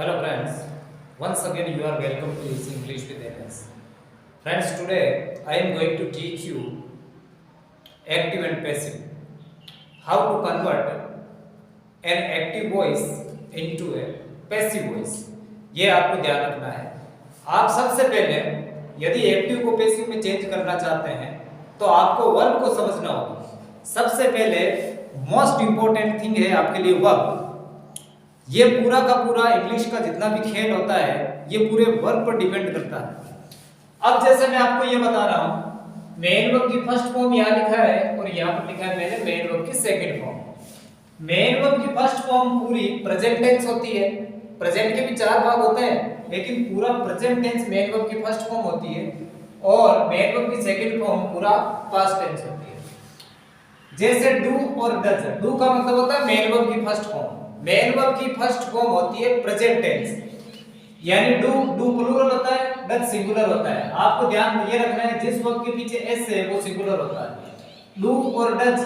Hello friends, once again you are welcome to this English with NS. Friends, today I am going to teach you active and passive. How to convert an active voice into a passive voice. ये आपको ध्यान रखना है। आप सबसे पहले यदि active को पैसिव में चेंज करना चाहते हैं तो आपको वर्ब को समझना होगा। सबसे पहले मोस्ट इंपॉर्टेंट थिंग है आपके लिए वर्ब। ये पूरा का पूरा इंग्लिश का जितना भी खेल होता है ये पूरे वर्ब पर डिपेंड करता है। अब जैसे मैं आपको ये बता रहा हूं, मेन वर्ब की फर्स्ट फॉर्म यहां लिखा है और यहां पर लिखा है मैंने मेन वर्ब की सेकंड फॉर्म। मेन वर्ब की फर्स्ट फॉर्म पूरी प्रेजेंट टेंस होती है। प्रेजेंट के भी चार भाग होते हैं लेकिन पूरा प्रेजेंट टेंस मेन वर्ब की फर्स्ट फॉर्म होती है और मेन वर्ब की सेकंड फॉर्म पूरा पास्ट टेंस होती है। जैसे डू और डज, डू का मतलब होता है मेन वर्ब की फर्स्ट फॉर्म। मेन वर्ब की फर्स्ट फॉर्म होती है प्रेजेंट टेंस, यानी डू प्लूरल होता है, डज सिंगुलर होता है। आपको ध्यान ये रखना है जिस वर्ब के पीछे एस है वो सिंगुलर होता है। डू और डज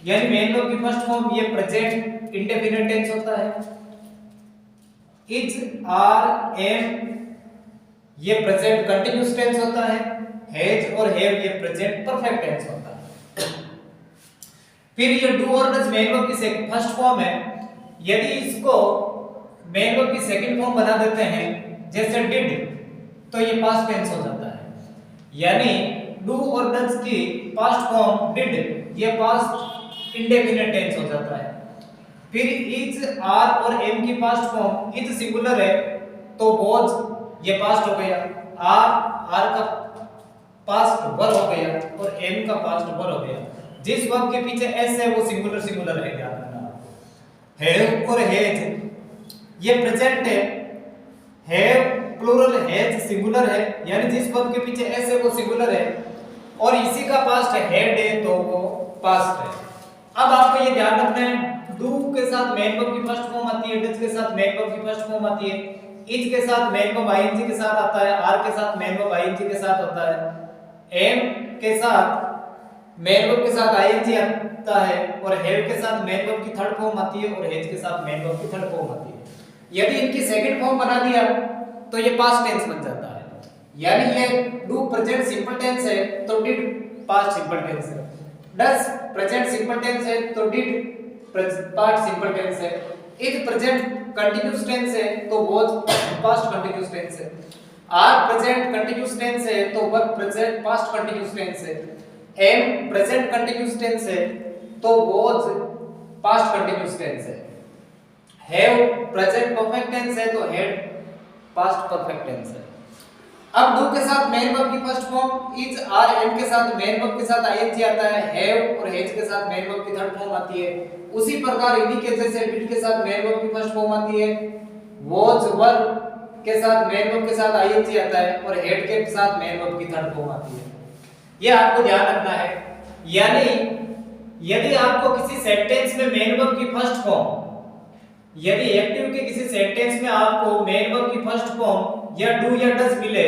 यानी मेन वर्ब की फर्स्ट फॉर्म ये प्रेजेंट इंडेफिनिट टेंस होता है। इज, आर, एम ये प्रेजेंट कंटीन्यूअस टेंस होता है। हैज और हैव ये प्रेजेंट परफेक्ट टेंस होता है। फिर ये डू और डज मेन वर्ब की फर्स्ट फॉर्म है। यदि इसको मेन वर्ब की सेकंड फॉर्म बना देते हैं जैसे डिड तो ये पास्ट टेंस हो जाता है। यानी डू और डज की पास्ट फॉर्म डिड ये पास्ट इंडेफिनिट टेंस हो जाता है। फिर इज, आर और एम की पास्ट फॉर्म इज सिंगुलर है तो वॉज ये पास्ट हो गया। आर का पास्ट वर हो गया और एम का पास्ट वर हो गया। जिस वर्ब के पीछे एस है वो सिंगुलर है, ध्यान रखना। हैव और हैज ये प्रेजेंट है। हैव प्लूरल, हैज सिंगुलर है, यानी जिस वर्ब के पीछे एस है वो सिंगुलर है और इसी का पास्ट है हैड है तो वो पास्ट है। अब आपको ये ध्यान रखना है डू के साथ मेन वर्ब की फर्स्ट फॉर्म आती है, डज के साथ मेन वर्ब की फर्स्ट फॉर्म आती है, इज के साथ मेन वर्ब आईएनजी के साथ आता है, आर के साथ मेन वर्ब आईएनजी के साथ होता है, एम के साथ मेन वर्ब के साथ आईएनजी आता है और हैव के साथ मेन वर्ब की थर्ड फॉर्म आती है और हैज के साथ मेन वर्ब की थर्ड फॉर्म आती है। यदि इनकी सेकंड फॉर्म बना दिया तो ये पास्ट टेंस बन जाता है। यानी ये डू प्रेजेंट सिंपल टेंस है तो डिड पास्ट सिंपल टेंस है। डज प्रेजेंट सिंपल टेंस है तो डिड पास्ट सिंपल टेंस है। इज प्रेजेंट कंटीन्यूअस टेंस है तो वाज पास्ट कंटीन्यूअस टेंस है। आर प्रेजेंट कंटीन्यूअस टेंस है तो were present past continuous tense है। एम प्रेजेंट कंटीन्यूअस टेंस है तो वाज पास्ट कंटीन्यूअस टेंस है। हैव प्रेजेंट परफेक्ट टेंस है तो हैड पास्ट परफेक्ट टेंस है। अब डू के साथ मेन वर्ब की first form is, are, am के साथ मेन वर्ब के साथ आईएनजी आता है। हैव और हैज के साथ मेन वर्ब की थर्ड फॉर्म आती है। उसी प्रकार इन्हीं के जैसे डिड के साथ मेन वर्ब की फर्स्ट फॉर्म आती है। वाज वर के साथ मेन वर्ब के साथ आईएनजी आता है और हैड के साथ मेन वर्ब की थर्ड फॉर्म आती है। ये आपको ध्यान रखना है। यानी यदि आपको किसी सेंटेंस में मेन वर्ब की फर्स्ट फॉर्म, यदि एक्टिव के किसी सेंटेंस में आपको मेन वर्ब की फर्स्ट फॉर्म या डू या डज मिले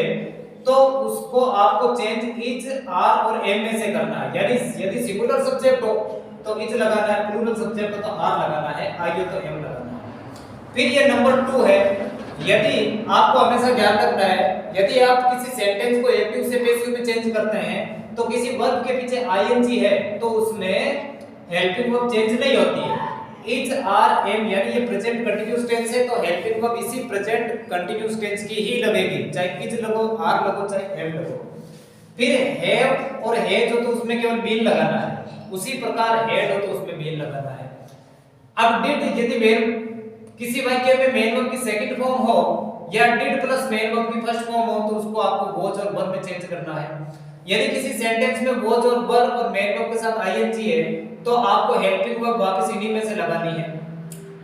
तो उसको आपको चेंज इज, आर और एम में से करना है। यानी यदि सिंगुलर सब्जेक्ट हो तो इज लगाना है, प्लूरल सब्जेक्ट हो तो आर लगाना है, आगे तो एम लगाना है। फिर ये नंबर 2 है। यदि आपको हमेशा ध्यान रखना है यदि आप किसी सेंटेंस को एक्टिव से पैसिव में चेंज करते हैं तो किसी वर्ब के पीछे आईएनजी है तो उसमें हेल्पिंग वर्ब चेंज नहीं होती है। इज, आर, एम यानी ये प्रेजेंट कंटीन्यूअस टेंस है तो हेल्पिंग वर्ब इसी प्रेजेंट कंटीन्यूअस टेंस की ही लगेगी, चाहे इज लगो, आर लगो, चाहे एम लगो। फिर हैव और हैज हो तो उसमें केवल बीन लगाना है, उसी प्रकार हैड हो तो उसमें बीन लगाना है। अब डिड यदि मेन किसी वाक्य में मेन वर्ब की सेकंड फॉर्म हो या डिड प्लस मेन वर्ब की फर्स्ट फॉर्म हो तो उसको आपको वॉज और वर में चेंज करना है। यदि किसी सेंटेंस में वॉज और वर और मेन वर्ब के साथ आईएनजी है तो आपको हेल्पिंग वर्ब वापस इन्हीं में से लगानी है।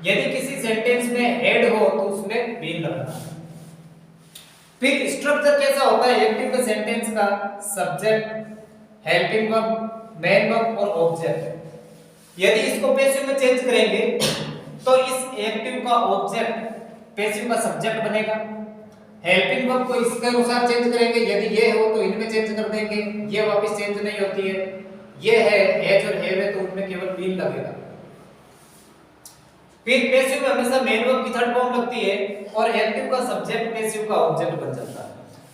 यदि किसी सेंटेंस में हेड हो तो उसमें बीन लगाना है। फिर स्ट्रक्चर कैसा होता है एक्टिव के सेंटेंस का? Subject, helping verb, main verb और ऑब्जेक्ट। यदि इसको पैसिव में चेंज करेंगे तो इस एक्टिव का ऑब्जेक्ट पैसिव का सब्जेक्ट बनेगा। हेल्पिंग वर्ब को इसके अनुसार चेंज करेंगे, यदि ये हो तो इनमें चेंज कर देंगे, ये वापस चेंज नहीं होती है। ये है हैज और हैव है तो उनमें केवल बीन लगेगा। फिर पैसिव में हमेशा मेन वर्ब की थर्ड फॉर्म लगती है और एक्टिव का सब्जेक्ट पैसिव का ऑब्जेक्ट बन जाता है।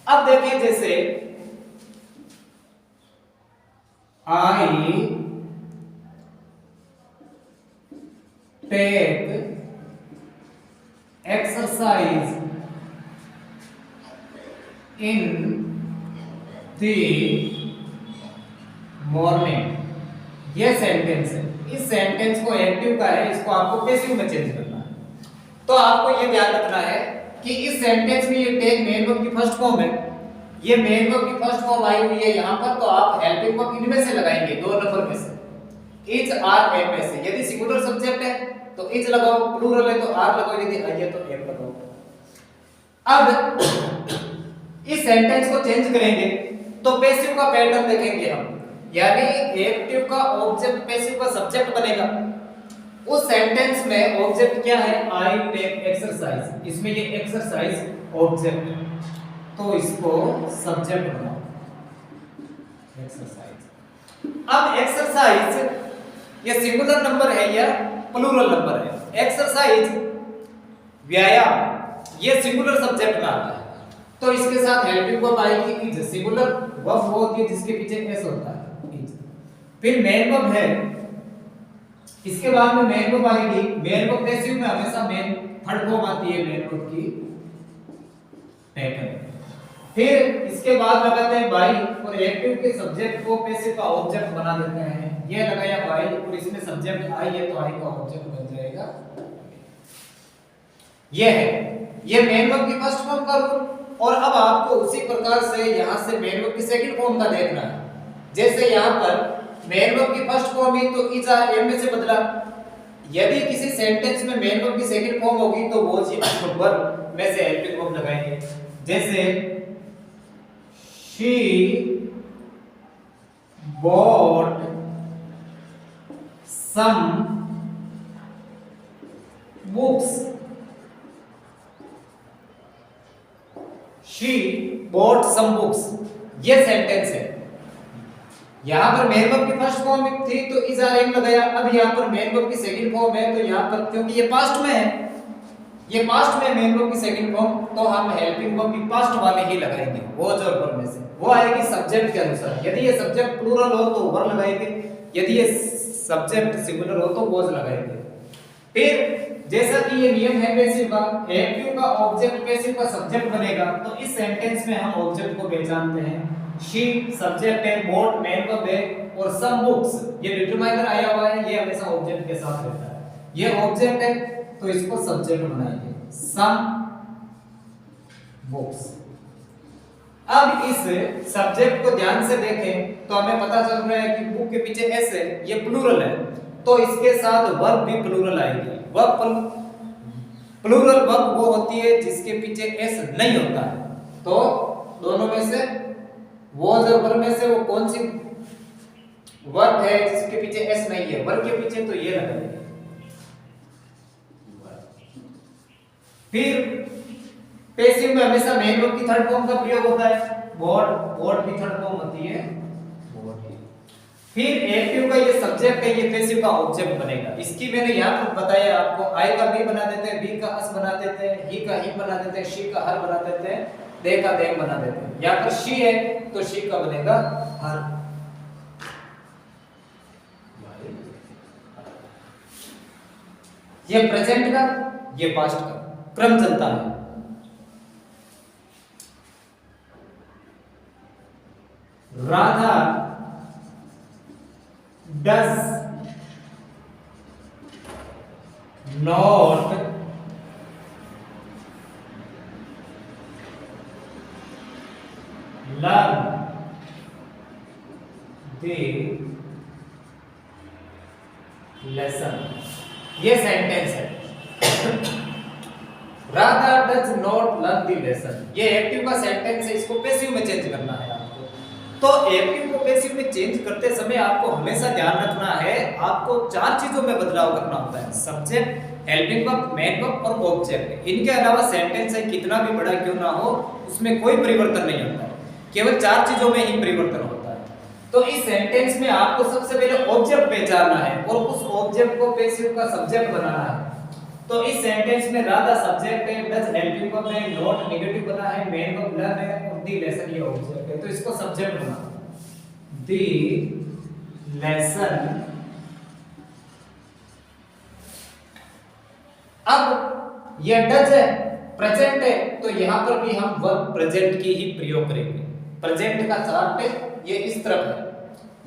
अब देखिए जैसे I take exercise in the morning, ये सेंटेंस है। इस सेंटेंस को एक्टिव का है, इसको आपको पैसिव में चेंज करना है। तो आपको ये ध्यान रखना है कि इस सेंटेंस में ये टेक मेन वर्ब की फर्स्ट फॉर्म है, ये मेन वर्ब की फर्स्ट फॉर्म आई हुई है यहाँ पर, तो आप हेल्पिंग वर्ब इनमें से लगाएंगे, दो नंबर में से, इज आर एम में से। यदि सिंगुलर सब्जेक्ट है तो इज लगाओ, प्लूरल है तो आर लगाओ, यदि आई है तो एम लगाओ। अब इस सेंटेंस को चेंज करेंगे तो पैसिव का पैटर्न देखेंगे हम, यानी एक्टिव का ऑब्जेक्ट पैसिव का सब्जेक्ट बनेगा। उस सेंटेंस में ऑब्जेक्ट क्या है, आई टेक एक्सरसाइज, इसमें ये एक्सरसाइज ऑब्जेक्ट है, तो इसको सब्जेक्ट बनाओ एक्सरसाइज। अब एक्सरसाइज ये सिंगुलर नंबर है या प्लूरल नंबर है? एक्सरसाइज व्यायाम ये सिंगुलर सब्जेक्ट में आता है, तो इसके साथ हेल्पिंग वर्ब आएगी इज। सिंगुलर वर्ब वो होती है जिसके पीछे एस होता है, इज। फिर मेन वर्ब है, इसके बाद में मेन वर्ब आएगी। मेन वर्ब पैसिव में हमेशा मेन थर्ड फॉर्म आती है मेन वर्ब की, पैटर्न। फिर इसके बाद लगाते हैं बाई, और एक्टिव के सब्जेक्ट को पैसिव का ऑब्जेक्ट बना देते हैं। ये लगाया बाई और इसमें सब्जेक्ट आई है तो आई का ऑब्जेक्ट बन जाएगा। ये है ये मेन वर्ब की फर्स्ट फॉर्म का रूल। और अब आपको उसी प्रकार से यहां से मेन वर्ब की सेकंड फॉर्म का देखना है। जैसे यहां पर मेन वर्ब की फर्स्ट फॉर्म है तो इज आर एम में से बदला। यदि किसी सेंटेंस में मेन वर्ब की सेकंड फॉर्म होगी तो वो वर्ब में से हेल्पिंग वर्ब लगाएंगे। जैसे she bought some books, she bought some books, ये सेंटेंस है। यहां पर मेन वर्ब की फर्स्ट फॉर्म थी तो इज आर एम लगाया। अब यहां पर मेन वर्ब की सेकंड फॉर्म है तो यहां पर क्योंकि ये पास्ट में है, ये पास्ट में मेन वर्ब की सेकंड फॉर्म, तो हम हेल्पिंग वर्ब की पास्ट वाले ही लगाएंगे, वो जो ऊपर में से वो आएगी सब्जेक्ट के अनुसार। यदि ये सब्जेक्ट प्लूरल हो तो वर लगाएंगे, यदि ये सब्जेक्ट सिंगुलर हो तो वॉज लगाएंगे। फिर जैसा कि ये नियम है पैसिव का, एक्टिव का ऑब्जेक्ट पैसिव का सब्जेक्ट बनेगा, तो इस सेंटेंस में हम ऑब्जेक्ट को पहचानते हैं। शी सब्जेक्ट है, बोट मेन वर्ब है, और सम बुक्स ये डिटरमाइनर आया हुआ है, ये हमेशा ऑब्जेक्ट के साथ रहता है। ये ऑब्जेक्ट है तो इसको सब्जेक्ट बनाएंगे, सम बुक्स। अब इस सब्जेक्ट को ध्यान से देखें तो हमें पता चल रहा है कि बुक के पीछे एस है, ये प्लूरल है, तो इसके साथ वर्ब भी प्लूरल आएगी। वर्ब प्लूरल वर्ब वो होती है जिसके पीछे एस नहीं होता है। तो दोनों में से वो वर्ब में से वो कौन सी वर्ब है जिसके पीछे एस नहीं है? वर्ब के पीछे तो ये लगाएंगे। फिर पैसिव में हमेशा मेन वर्ब की थर्ड फॉर्म का प्रयोग होता है, बॉट, बॉट की थर्ड फॉर्म होती है बॉट। फिर एक्टिव का ये सब्जेक्ट है, ये पैसिव का ऑब्जेक्ट बनेगा। इसकी मैंने यहां पर बताया आपको, आई का बी बना देते हैं, बी का अस बना देते हैं, ही का ही बना देते हैं, शी का हर बना देते हैं, दे का देम बना देते हैं। यहां पर शी है तो शी का बनेगा हर। ये प्रेजेंट का, ये पास्ट का क्रम चलता है। Radha does not learn the lesson, ये सेंटेंस है। Radha does not learn the lesson, ये एक्टिव का सेंटेंस है, इसको पैसिव में चेंज करना है आपको। तो एक्टिव को पैसिव में चेंज करते समय आपको हमेशा ध्यान रखना है, आपको चार चीजों में बदलाव करना होता है, subject, helping verb, main verb और ऑब्जेक्ट। इनके अलावा सेंटेंस है कितना भी बड़ा क्यों ना हो उसमें कोई परिवर्तन नहीं होता है, केवल चार चीजों में ही परिवर्तन होता है। तो इस सेंटेंस में आपको सबसे पहले ऑब्जेक्ट पहचानना है और उस ऑब्जेक्ट को पैसिव का सब्जेक्ट बनाना है। तो इस सेंटेंस में राधा सब्जेक्ट है, डज हेल्पिंग वर्ब है, नॉट नेगेटिव बना है, मेन वर्ब लर्न है और दी लेसन ये ऑब्जेक्ट है। तो इसको सब्जेक्ट बना, दी लेसन। अब ये डज है, प्रेजेंट है, तो यहां पर भी हम वर्ब प्रेजेंट की ही प्रयोग करेंगे। प्रेजेंट का चार्ट ये इस तरफ है,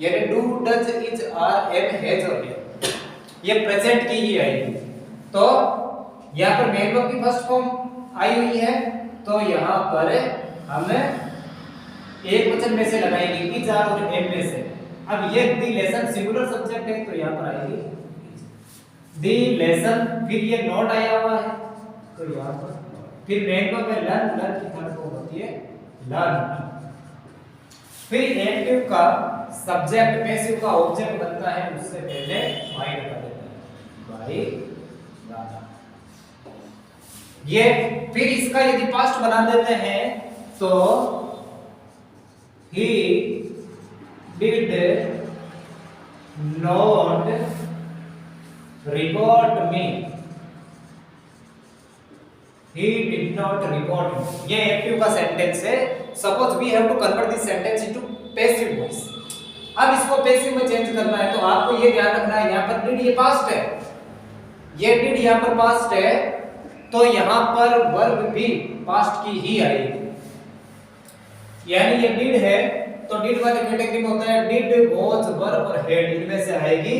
यानी do, does, is, are, am, has और है, ये प्रेजेंट की ही आएगी। तो यहां पर मेन वर्ब की फर्स्ट फॉर्म आई हुई है, तो यहां पर हम एक वचन में से लगाएंगे इज, आर और एम में से। अब ये दी लेसन सिंगुलर सब्जेक्ट है, तो यहां पर आएगी दी लेसन। फिर ये नॉट आया हुआ है, तो यहां पर फिर मेन वर्ब में लर्न, लर्न की थर्ड फॉर्म होती है लर्न। फिर एक्टिव का सब्जेक्ट, पैसिव का ऑब्जेक्ट बनता है, उससे पहले बाय लगा देते हैं, बाय राधा। ये फिर इसका यदि पास्ट बना देते हैं तो he did not report me, he did not report me। ये एक्टिव का सेंटेंस है। Suppose we have to convert this sentence into passive voice. अब इसको पैसिव में चेंज करना है, तो आपको ये ध्यान रखना है, यहां पर डिड ये पास्ट है, ये डिड यहां पर पास्ट है, तो यहां पर वर्ब भी पास्ट की ही आएगी। यानी ये डिड है, तो डिड वाले कैटेगरी में होता है डिड, वॉज, वर्ब और हैड, इनमें से आएगी।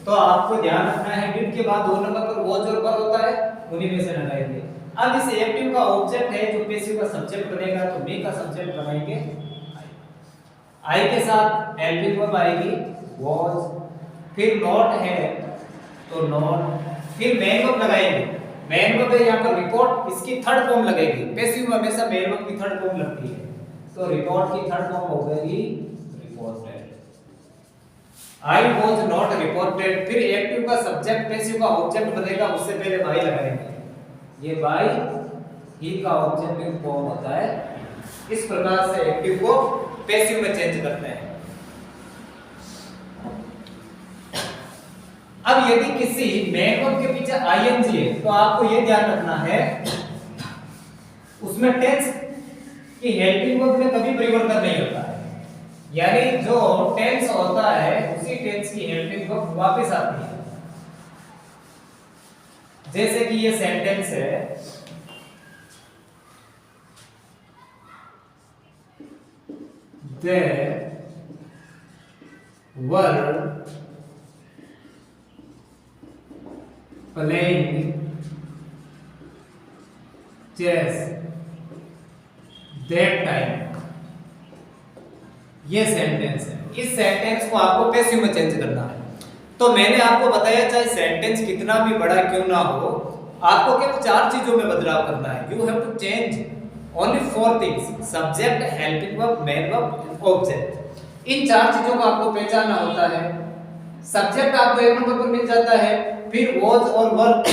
तो आपको ध्यान रखना है, डिड के बाद 2 नंबर पर वॉज और वर्ब होता है, उन्हीं में से लगाएंगे। अब इस एक्टिव का ऑब्जेक्ट है जो पैसिव का सब्जेक्ट बनेगा, तो बी का सब्जेक्ट बनाएंगे आई के साथ हेल्पिंग वर्ब आएगी वाज। फिर नॉट है तो नॉट, फिर मेन वर्ब लगाएंगे। मेन वर्ब है यहां पर रिपोर्ट, इसकी थर्ड फॉर्म लगेगी। पैसिव में हमेशा मेन वर्ब की थर्ड फॉर्म लगती है, तो रिपोर्ट की थर्ड फॉर्म हो गई reported. I was not reported. फिर एक्टिव का सब्जेक्ट पैसिव का ऑब्जेक्ट बनेगा, उससे पहले बाय लगाएंगे। ये बाय ही का ऑब्जेक्टिव फॉर्म होता है। इस प्रकार से एक्टिव को पैसिव में चेंज करते हैं। अब यदि किसी मेन वर्ब के पीछे आईएनजी है, तो आपको यह ध्यान रखना है उसमें टेंस की हेल्पिंग वर्ब में कभी परिवर्तन नहीं होता है। यानी जो टेंस होता है उसी टेंस की हेल्पिंग वर्ब वापस आती है। जैसे कि ये सेंटेंस है, There were playing chess that time। ये सेंटेंस है। इस सेंटेंस को आपको पैसिव में चेंज करना है। तो मैंने आपको बताया चाहे सेंटेंस कितना भी बड़ा क्यों ना हो, आपको केवल 4 चीजों में बदलाव करना है। You have to change only 4 things, subject, helping verb, main verb, object. इन 4 चीजों को आपको पहचानना होता है। सब्जेक्ट आपको 1 नंबर पर मिल जाता है, फिर वॉज और वर्ब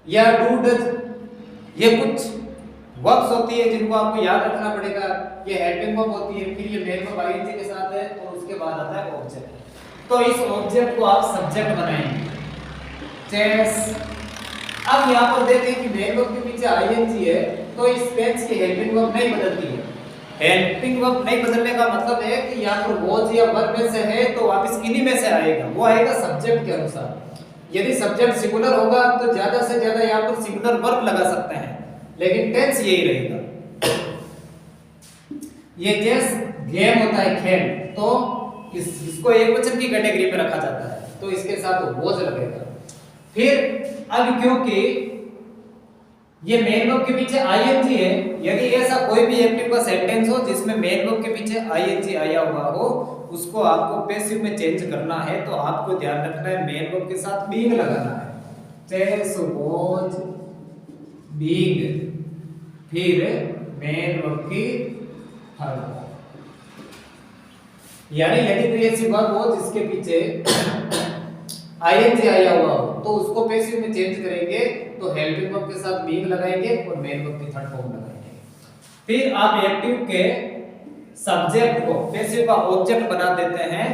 या डू, डज, ये कुछ वर्ब्स होती है जिनको आपको याद रखना पड़ेगा। ये हेल्पिंग वर्ब होती है, फिर ये मेन वर्ब आईएनजी के साथ है और उसके बाद आता है ऑब्जेक्ट। तो इस ऑब्जेक्ट को आप सब्जेक्ट बनाएंगे, चेस। अब यहां पर देखें कि मेन वर्ब के पीछे आईएनजी है, तो इस टेंस की हेल्पिंग वर्ब नहीं बदलती है। हेल्पिंग वर्ब नहीं बदलने का मतलब है कि यहां पर वॉज या वर्ब में से है तो वापस इन्हीं में से आएगा, वो आएगा सब्जेक्ट के अनुसार। यदि सब्जेक्ट सिंगुलर होगा तो ज्यादा से ज्यादा यहां पर सिंगुलर वर्ब लगा सकते हैं, लेकिन टेंस यही रहेगा। ये चेस गेम होता है, खेल, तो इसको एक वचन की कैटेगरी में रखा जाता है, तो इसके साथ वॉज लगेगा। फिर अब क्योंकि ये मेन वर्ब के पीछे आईएनजी है, यदि ऐसा कोई भी एक्टिव का सेंटेंस हो जिसमें मेन वर्ब के पीछे आईएनजी आया हुआ हो, उसको आपको पैसिव में चेंज करना है। तो आपको ध्यान रखना है मेन वर्ब के साथ बीइंग लगाना है। चेस वाज बीइंग, फिर मेन वर्ब की थर्ड फॉर्म। यानी यदि कोई ऐसी वर्ब हो जिसके पीछे आईएनजी आया हुआ हो, तो उसको पैसिव में चेंज करेंगे, तो हेल्पिंग वर्ब के साथ बीइंग लगाएंगे और मेन वर्ब की थर्ड फॉर्म लगाएंगे। फिर आप एक्टिव के सब्जेक्ट को पैसिव का ऑब्जेक्ट बना देते हैं,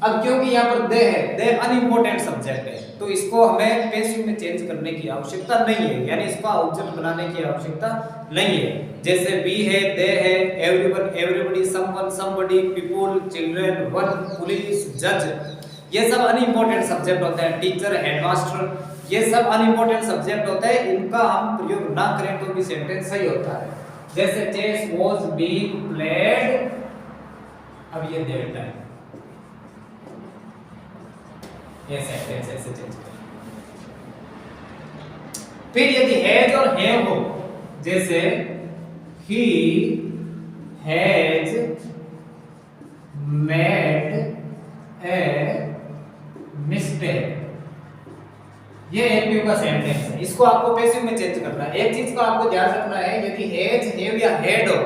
अब क्योंकि यहाँ पर दे है, दे अनइम्पोर्टेंट सब्जेक्ट है, तो इसको हमें पैसिव में चेंज करने की आवश्यकता नहीं है, यानी इसका ऑब्जेक्ट बनाने की आवश्यकता नहीं है। जैसे बी है, दे है, everyone, everybody, someone, somebody, people, children, one, police, जज, ये सब अनइम्पोर्टेंट सब्जेक्ट होते हैं। टीचर, हेडमास्टर, ये सब अनइम्पोर्टेंट सब्जेक्ट होते हैं, इनका हम प्रयोग ना करें तो भी सेंटेंस सही होता है। जैसे चेस वाज बीइंग प्लेड, अब ये देता है, ये सेंटेंस ऐसे चेंज करें। फिर यदि हैज और हैव हो, जैसे he has made a mistake, ये एक्टिव का सेंटेंस है, इसको आपको पैसिव में चेंज करना है। एक चीज का आपको ध्यान रखना है, यदि हैज, हैव या हैड हो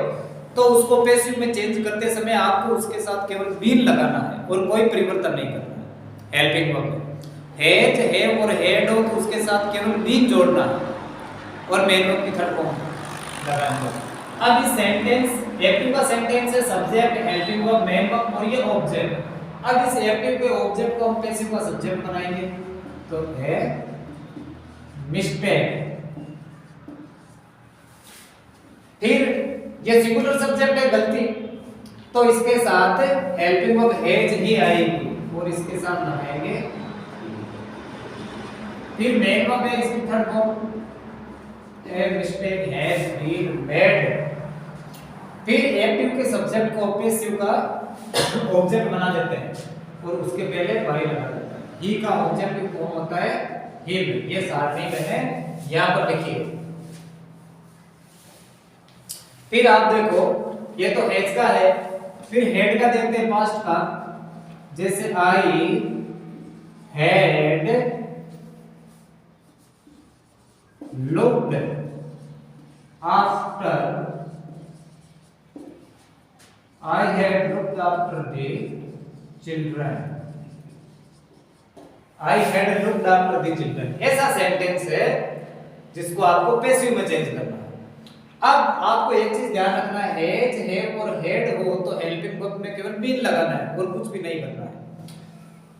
तो उसको पैसिव में चेंज करते समय आपको उसके साथ केवल बीन लगाना है और कोई परिवर्तन नहीं करना है। हेल्पिंग वर्ब में हैज, हैव और हैड हो तो उसके साथ केवल बीन जोड़ना है और मेन वर्ब की थर्ड फॉर्म लगाना है। अब इस सेंटेंस, एक्टिव का सेंटेंस है, subject, helping verb, main verb और ये ऑब्जेक्ट। अब इस एक्टिव के ऑब्जेक्ट को हम पैसिव का सब्जेक्ट बनाएंगे, तो है मिस्टेक। फिर ये सिंगुलर सब्जेक्ट है गलती, तो इसके साथ हेल्पिंग वर्ब हैज ही आएगी और इसके साथ लगाएंगे। फिर मेन वर्ब है, इसकी third form, a mistake has been made. फिर एक्टिव के सब्जेक्ट को पैसिव का ऑब्जेक्ट बना देते हैं और उसके पहले वाई लगा देते हैं। ही का ऑब्जेक्टिव फॉर्म होता है हिम, ये सारणी में है, यहां पर लिखिए। फिर आप देखो, ये तो हैज का है, फिर हेड का देखते हैं पास्ट का। जैसे I had looked after, I had looked after the children, I had looked after the children, ऐसा सेंटेंस है जिसको आपको पैसिव में चेंज करना है। अब आपको एक चीज ध्यान रखना है, हैज, हैव और हैड हो तो हेल्पिंग वर्ब में केवल बीन लगाना है और कुछ भी नहीं करना है।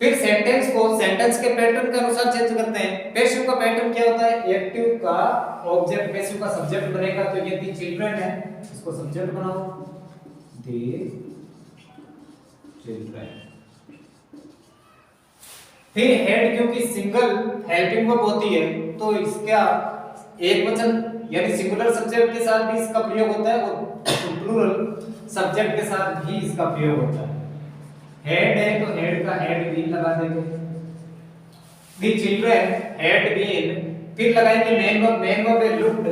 फिर सेंटेंस को सेंटेंस के पैटर्न के अनुसार चेंज करते हैं। पैसिव का पैटर्न क्या होता है, एक्टिव का ऑब्जेक्ट पैसिव का सब्जेक्ट बनेगा, तो ये दी चिल्ड्रन है, इसको सब्जेक्ट बनाओ, दी चिल्ड्रन। फिर हेड क्योंकि सिंगल हेल्पिंग वर्ब होती है तो इसका एक वचन यानी सिंगुलर सब्जेक्ट के साथ भी इसका प्रयोग होता है और प्लूरल सब्जेक्ट के साथ भी इसका प्रयोग होता है। हेड है तो हेड का हेड बीन लगा देंगे, दी चिल्ड्रन हैड बीन, फिर लगाएंगे मेन वर्ब है लुक्ड।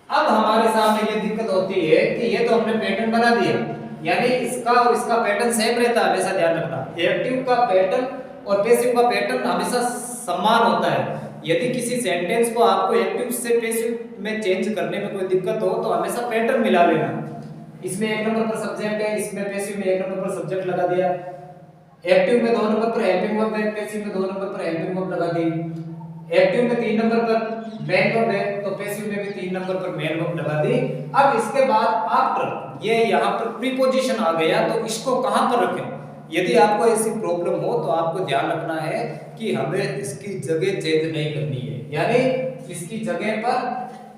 अब हमारे सामने ये दिक्कत होती है कि ये तो हमने पैटर्न बना दिया, यानी इसका और इसका पैटर्न सेम रहता है, हमेशा ध्यान रखना। एक्टिव का पैटर्न और पैसिव का पैटर्न हमेशा समान होता है। यदि किसी सेंटेंस को आपको एक्टिव से पैसिव में चेंज करने में कोई दिक्कत हो तो हमेशा पैटर्न मिला लेना। इसमें एक नंबर पर सब्जेक्ट है, इसमें पैसिव में एक नंबर पर सब्जेक्ट लगा दिया, एक्टिव में 2 नंबर पर हेल्पिंग वर्ब है, पैसिव में 2 नंबर पर हेल्पिंग वर्ब लगा दी, एक्टिव में 3 नंबर पर मेन वर्ब है तो पैसिव में भी 3 नंबर पर मेन वर्ब लगा दी। अब इसके बाद आफ्टर, ये यहाँ पर प्रीपोजिशन आ गया तो इसको कहां पर रखें। यदि आपको ऐसी प्रॉब्लम हो तो आपको ध्यान रखना है कि हमें इसकी जगह चेंज नहीं करनी है, यानी इसकी जगह पर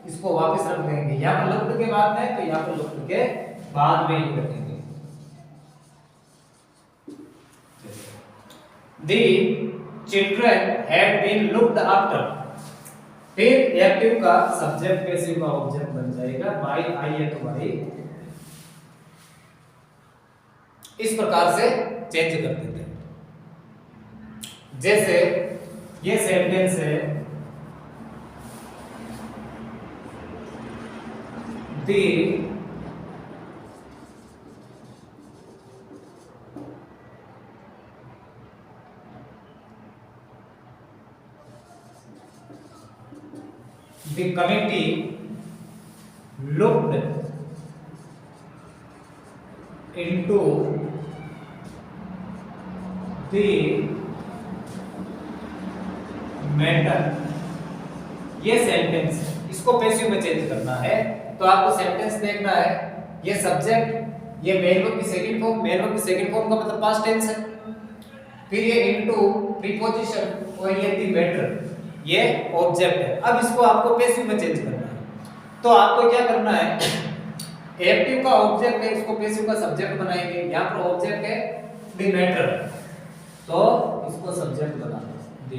इसको वापस रख देंगे। यहाँ पर लुक्ड के बाद में तो यहाँ पर लुक्ड के बाद में ही रखेंगे। The children had been looked after, फिर एक्टिव का सब्जेक्ट पैसिव का ऑब्जेक्ट बन जाएगा बाय, आई है तो बाय, इस प्रकार से चेंज कर देते हैं। जैसे ये सेंटेंस है, दी the committee looked into the matter, ये सेंटेंस है, इसको पैसिव में चेंज करना है तो आपको सेंटेंस देखना है। ये सब्जेक्ट ये मेन वर्ब की सेकंड फॉर्म, मेन वर्ब की सेकंड फॉर्म का मतलब पास्ट टेंस है। फिर ये इनटू प्रीपोजिशन और ये द मैटर, ये ऑब्जेक्ट है। अब इसको आपको पैसिव में चेंज करना है। तो आपको क्या करना है, एक्टिव का ऑब्जेक्ट है, इसको पैसिव का सब्जेक्ट बनाएंगे। यहां पर ऑब्जेक्ट है द मैटर, तो इसको सब्जेक्ट बनाना द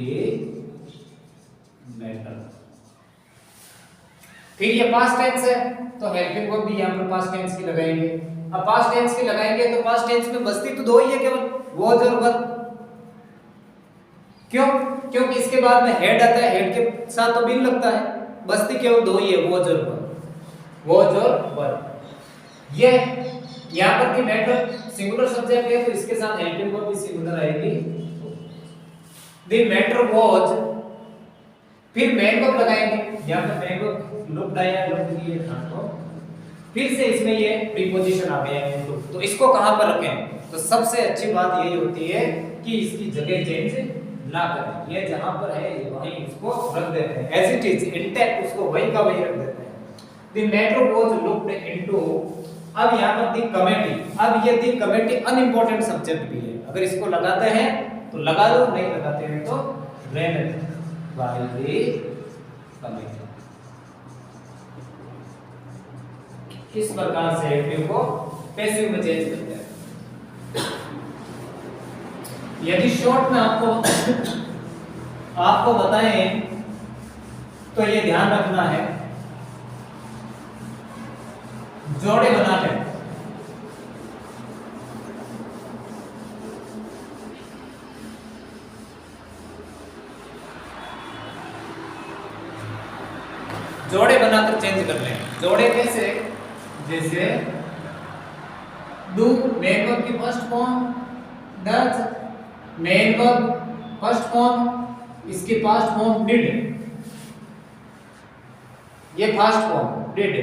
मैटर। फिर ये पास्ट टेंस है, तो हेल्पिंग वर्ब भी यहां पर पास्ट टेंस की लगाएंगे। अब पास्ट टेंस की लगाएंगे तो पास्ट टेंस में बस्ती तो दो ही है केवल, वॉज और वर। क्यों? क्योंकि इसके बाद में हेड आता है, हेड के साथ तो बिन लगता है, बस्ती केवल दो ही है, वॉज और वर, वॉज और वर। ये यहां पर की मैटर सिंगुलर सब्जेक्ट है, तो इसके साथ हेल्पिंग वर्ब भी सिंगुलर आएगी, द मैटर वॉज। फिर मेन वर्ब लगाएंगे, यहां पर मेन वर्ब लुक्ड आया, लुक्ड की था, तो फिर से इसमें ये प्रीपोजिशन आ गया है तो इसको कहां पर रखें? तो सबसे अच्छी बात यही होती है कि इसकी जगह चेंज ना करें। ये जहां पर है ये वहीं इसको रख देते हैं, एज इट इज इंटैक्ट, उसको वही का वही रख देते हैं। The matter was looked into. अब यहां पर द कमिटी, अब ये द कमिटी अनइंपॉर्टेंट सब्जेक्ट भी है, अगर इसको लगाते हैं तो लगा दो, नहीं लगाते हैं तो रहने दो। बाय द कमिटी, इस प्रकार से एक्टिव को पैसिव में चेंज करते हैं। यदि शॉर्ट में आपको बताएं तो ये ध्यान रखना है, जोड़े बनाते हैं। जोड़े बनाकर चेंज कर लें। जोड़े कैसे? जैसे डू मेन वर्ब की first form, does main verb first form, इसकी पास्ट फॉर्म डिड, ये first form did.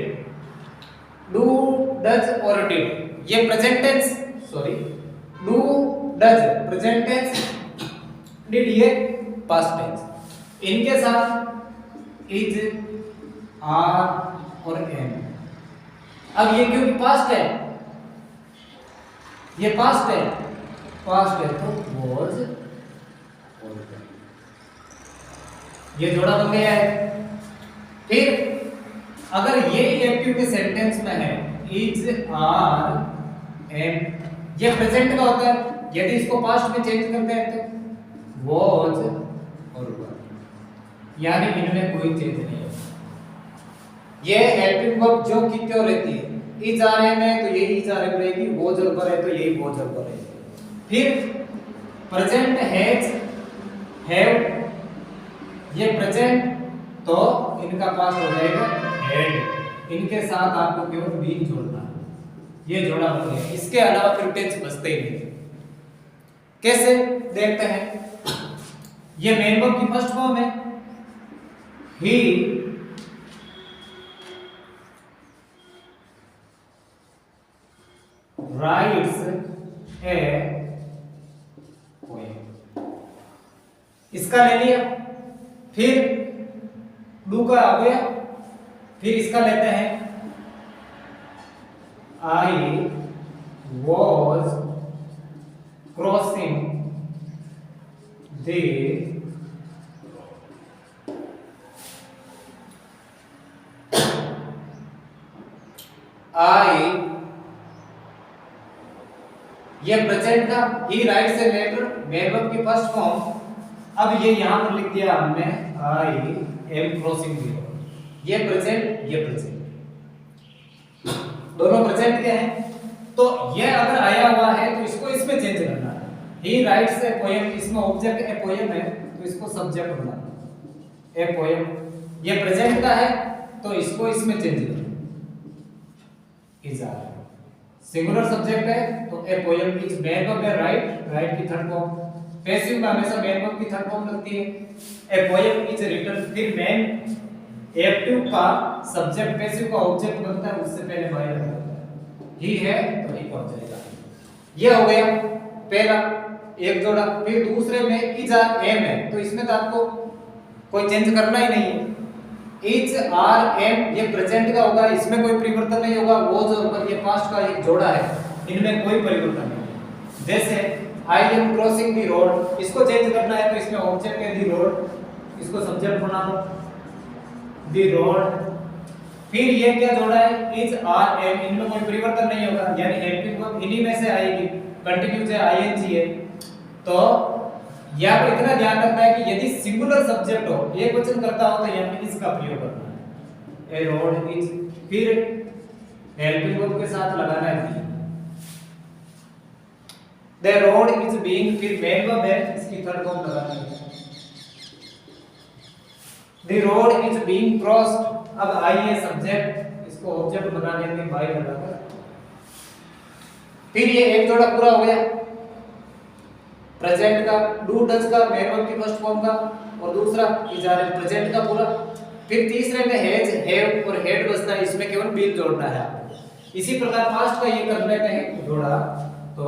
Do does और डिड ये present tense, sorry do does present tense, did ये पास्ट टेंस। इनके साथ इज, आर और M. अब ये क्योंकि पास्ट है, ये पास्ट है, पास्ट है तो was और ये जोड़ा बन गया है। फिर अगर ये एक्टिव के सेंटेंस में है इज, आर, एम, ये प्रेजेंट का होता है, यदि इसको पास्ट में चेंज करते हैं तो was और were, यानी इनमें कोई चेंज नहीं है। ये हेल्पिंग वर्ब जो की क्यों रहती है, इज आर एम है तो यही इज आर एम रहेगी, वॉज और वर है तो यही वॉज और वर रहेगी। फिर प्रेजेंट हैज, हैव, ये प्रेजेंट तो इनका पास्ट हो जाएगा हैड, इनके साथ आपको केवल बीन जोड़ना है, ये जोड़ा बन गया। इसके अलावा फिर टेंस बचते ही नहीं। कैसे देखते हैं? ये मेन वर्ब की फर्स्ट फॉर्म है, ही writes a poem, इसका ले लिया। फिर डू का आ गया, फिर इसका लेते हैं I was crossing the ये प्रेजेंट था, he writes a letter, main verb की फर्स्ट फॉर्म। अब ये यहां पर लिख दिया हमने I am crossing the road, ये प्रेजेंट, ये प्रेजेंट, दोनों प्रेजेंट के हैं। तो ये अगर आया हुआ है तो इसको इसमें चेंज करना है। ही राइट्स ए पोएम, इसमें ऑब्जेक्ट ए पोएम है तो इसको सब्जेक्ट बनाना, ए पोएम। ये प्रेजेंट का है तो इसको इसमें चेंज करना, इज आर सिंगुलर सब्जेक्ट है तो a poem is main verb है राइट, राइट की थर्ड फॉर्म। पैसिव में हमेशा मेन वर्ब की थर्ड फॉर्म लगती है। ए पोएम इज रिटन, फिर मेन एक्टिव का सब्जेक्ट पैसिव का ऑब्जेक्ट बनता है, उससे पहले बाय लगता है, ही है तो ही पहुंच जाएगा। ये हो गया पहला एक जोड़ा। फिर दूसरे में इज आर एम है तो इसमें तो आपको कोई चेंज करना ही नहीं है। इज आर एम ये प्रेजेंट का होगा, इसमें कोई परिवर्तन नहीं होगा। वॉज और वर ये पास्ट का एक जोड़ा है इनमें कोई परिवर्तन नहीं है। जैसे आई एम क्रॉसिंग द रोड, इसको चेंज करना है तो इसमें ऑब्जेक्ट है द रोड, इसको सब्जेक्ट बना दो द रोड। फिर ये क्या जोड़ा है इज आर एम, इनमें कोई परिवर्तन नहीं होगा, यानी हेल्पिंग वर्ब इन्हीं में से आएगी, कंटीन्यूअस है आईएनजी है। तो यहाँ पर इतना ध्यान रखना है कि यदि सिंगुलर सब्जेक्ट हो, एक वचन करता हो, तो यहाँ पे इसका प्रयोग करना है, ए रोड इज, फिर हेल्पिंग वर्ब के साथ लगाना है द रोड इज बीइंग, फिर मेन वर्ब है, इसकी थर्ड फॉर्म लगानी है the road is being crossed. अब आइए सब्जेक्ट, इसको ऑब्जेक्ट बना लेंगे बाय लगाकर। फिर ये एक जोड़ा पूरा हो गया प्रेजेंट का, डू डज का, मेन वर्ब की फर्स्ट फॉर्म का, और दूसरा इज आर एम प्रेजेंट का पूरा। फिर तीसरे में हैज, हैव और हैड बचता है, इसमें केवल बीन जोड़ना है आपको। इसी प्रकार पास्ट का ये कर लेते हैं जोड़ा, तो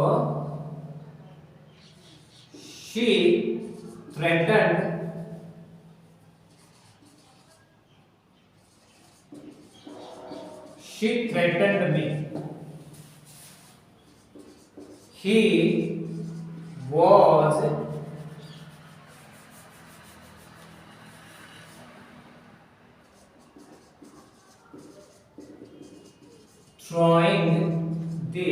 she threatened me, he was throwing the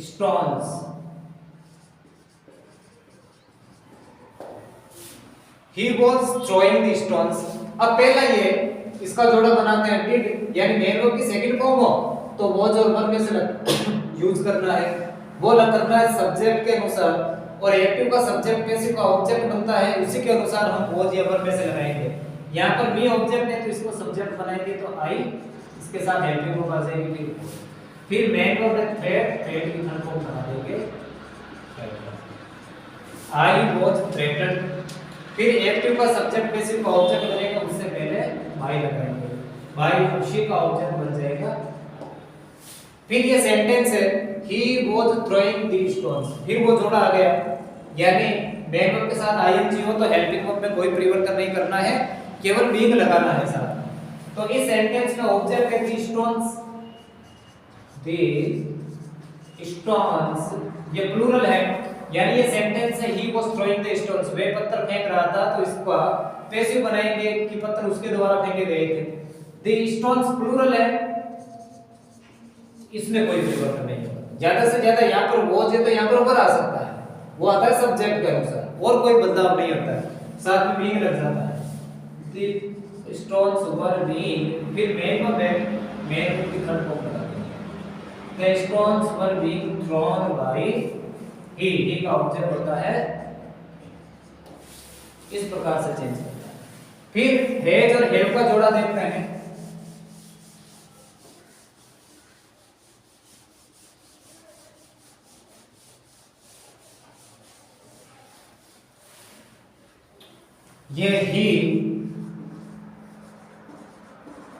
stones, he was throwing the stones। अब पहला ये इसका जोड़ा बनाते हैं डिड, यानी मेन वर्ब की सेकंड फॉर्म हो तो वो जो वर्ब में से यूज करना है वो करना है सब्जेक्ट के अनुसार, और एक्टिव का सब्जेक्ट पैसिव का ऑब्जेक्ट बनता है, उसी के अनुसार हम वो या वर्ब में से लगाएंगे। यहाँ पर मी ऑब्जेक्ट है तो इसको सब्जेक्ट बनाएंगे, तो आई इसके साथ हेल्पिंग वर्ब आ जाएगी। फिर मेन वर्ब है थ्रेट, थ्रेट की थर्ड फॉर्म बना देंगे आई वाज थ्रेटेड। फिर एक्टिव का सब्जेक्ट पैसिव का ऑब्जेक्ट बनेगा, उससे पहले बाय लगाएंगे, बाय खुशी का ऑब्जेक्ट बन जाएगा। फिर ये सेंटेंस है he was throwing the stones, फिर वो जोड़ा आ गया, यानी मेन वर्ब के साथ आईएनजी हो तो हेल्पिंग वर्ब में कोई परिवर्तन नहीं करना है, केवल बीइंग लगाना है साथ। तो इस सेंटेंस में ऑब्जेक्ट है the stones, ये प्लूरल है, यानी ये सेंटेंस है he was throwing the stones, वे पत्थर फेंक रहा था, तो इसका पैसिव बनाएंगे कि पत्थर उसके द्वारा फेंके गए थे। the stones प्लूरल है, इसमें कोई परिवर्तन नहीं होगा। ज्यादा से ज्यादा यहाँ पर वॉज है तो यहाँ पर ऊपर आ सकता है, वो आता है सब्जेक्ट के अनुसार, और कोई बदलाव नहीं होता है, साथ में बीइंग लग जाता है। the stones were being, फिर मेन वर्ब है, मेन वर्ब की थर्ड फॉर्म बता देंगे the stones were being thrown by he का ऑब्जेक्ट होता है, इस प्रकार से चेंज करता है। फिर हैज और हैव का जोड़ा देखते हैं। ये he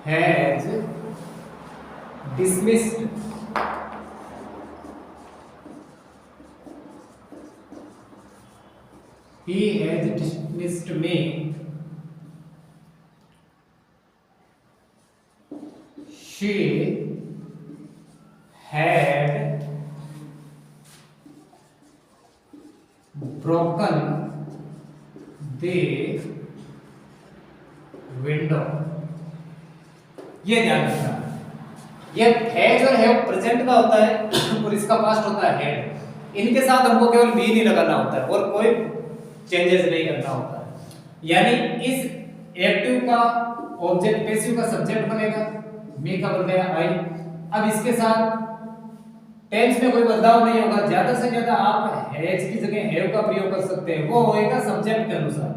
has dismissed me, she had broken the window। ये ध्यान रखना, ये हैज और हैव प्रेजेंट का होता है और इसका पास्ट होता है हैड, इनके साथ हमको केवल बी नहीं लगाना होता है और कोई चेंजेस नहीं करना होता है। यानी इस एक्टिव का ऑब्जेक्ट पैसिव का सब्जेक्ट बनेगा, मी का बन गया आई। अब इसके साथ टेंस में कोई बदलाव नहीं होगा, ज्यादा से ज्यादा आप हैज की जगह हैव का प्रयोग कर सकते हैं, वो होएगा सब्जेक्ट के अनुसार।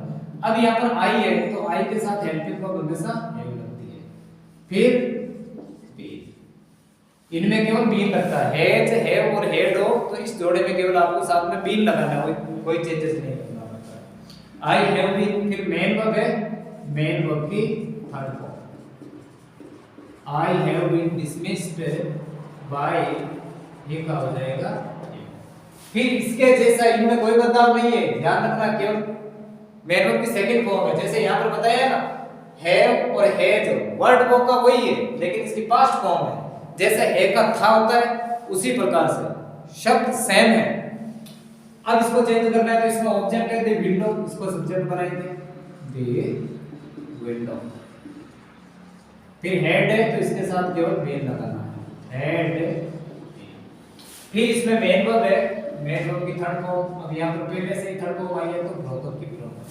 अब यहाँ पर आई है तो आई के साथ हेल्पिंग वर्ब हमेशा हैव लगती है, फिर बी, इनमें केवल बीन लगता है, हैज हैव और हैड हो तो इस जोड़े में केवल आपको साथ में बीन लगाना है, कोई चेंजेस नहीं करना होता है। आई हैव बीन, फिर मेन वर्ब है, मेन वर्ब की third form, I have been dismissed by, ये का हो जाएगा। फिर इसके जैसा इनमें कोई बदलाव नहीं है, ध्यान रखना, केवल मेन वर्ब की सेकंड फॉर्म है, जैसे यहां पर बताया ना हैव और हैज, वर्ड वर्ब का वही है लेकिन इसकी पास्ट फॉर्म है, जैसे है का था होता है उसी प्रकार से शब्द सेम है। अब इसको चेंज करना है तो इसका ऑब्जेक्ट है द विंडो, इसको सब्जेक्ट बनाएंगे द विंडो। फिर हेड है तो इसके साथ केवल मेन लगाना है, हेड। फिर इसमें मेन वर्ब है, मेन वर्ब की थर्ड फॉर्म, अब यहां पर पहले से ही थर्ड फॉर्म आई है तो प्रोपर की प्रोपर।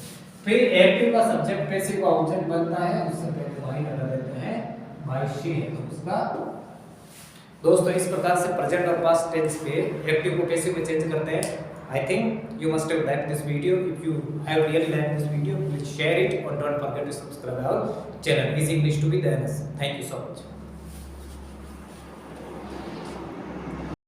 फिर एक्टिव का सब्जेक्ट पैसिव का ऑब्जेक्ट बनता है, उससे पहले वाई लगा देते हैं, बाय शी है तो उसका। दोस्तों इस प्रकार से प्रेजेंट और पास्ट टेंस पे एक्टिव को पैसिव में चेंज करते हैं। I think you must have liked this video. If you have really liked this video, please share it or don't forget to subscribe our channel. Easy English to be there. Thank you so much.